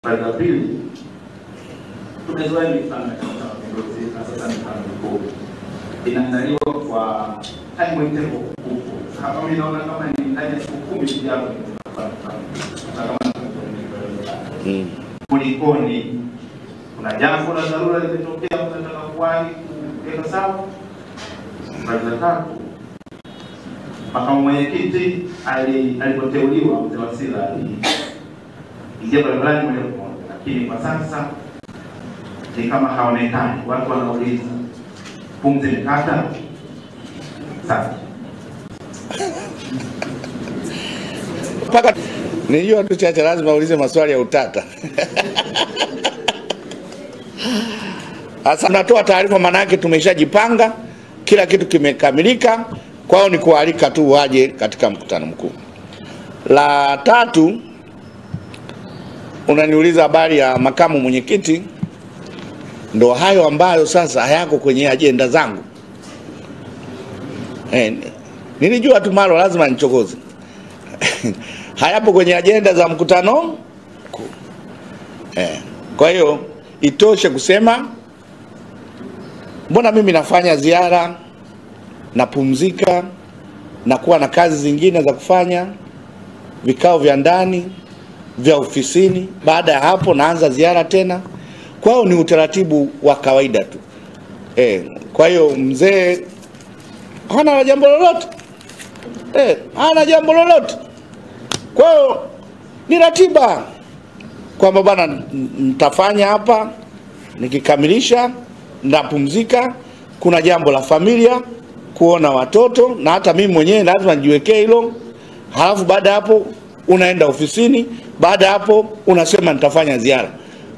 Swali la pili, tumezoea mifano ya Chama cha Mapinduzi sasa mifano mikuu inaandaliwa kwa time interval kubwa. Hapa mimi naona kama ni ndani ya siku 10 zijazo kulikoni, kuna jambo la dharura limetokea, mnataka kuwahi kuweka sawa. Swali la tatu, makamu mwenyekiti alipoteuliwa Mzee Wasira ingia barabarani moja kwa moja, lakini kwa sasa ni kama haonekani. Watu wanauliza pumzi imekata sasa. Paka nijua tu chacha lazima uulize maswali ya utata. Sasa natoa taarifa, maana yake tumeshajipanga, kila kitu kimekamilika, kwao ni kualika tu waje katika mkutano mkuu. La tatu, unaniuliza habari ya makamu mwenyekiti. Ndo hayo ambayo sasa hayako kwenye ajenda zangu. Nilijua tu malo lazima nichokoze. Hayapo kwenye ajenda za mkutano. Kwa hiyo itoshe kusema mbona mimi nafanya ziara, napumzika, na kuwa na kazi zingine za kufanya, vikao vya ndani, vya ofisini, baada ya hapo naanza ziara tena. Kwao ni utaratibu wa kawaida tu. Kwa hiyo mzee hana jambo lolote. Hana jambo lolote. Kwao ni ratiba kwamba bwana nitafanya hapa, nikikamilisha napumzika, kuna jambo la familia, kuona watoto, na hata mimi mwenyewe lazima nijiwekee hilo. Halafu baada hapo unaenda ofisini, baada hapo unasema nitafanya ziara.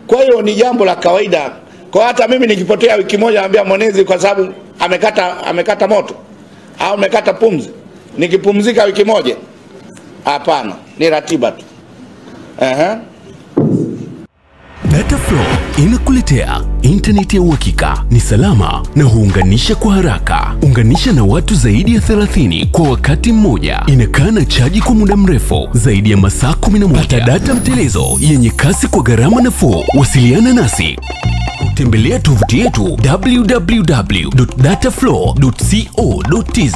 Kwa hiyo ni jambo la kawaida. Kwa hata mimi nikipotea wiki moja naambia mwenezi kwa sababu amekata moto au amekata pumzi, nikipumzika wiki moja, hapana, ni ratiba tu. Dataflow inakuletea internet ya uhakika, ni salama na huunganisha kwa haraka. Unganisha na watu zaidi ya 30 kwa wakati mmoja. Inakaa na chaji kwa muda mrefu zaidi ya masaa 11. Pata data mtelezo yenye kasi kwa gharama nafuu. Wasiliana nasi. Tembelea tovuti yetu www.dataflow.co.tz.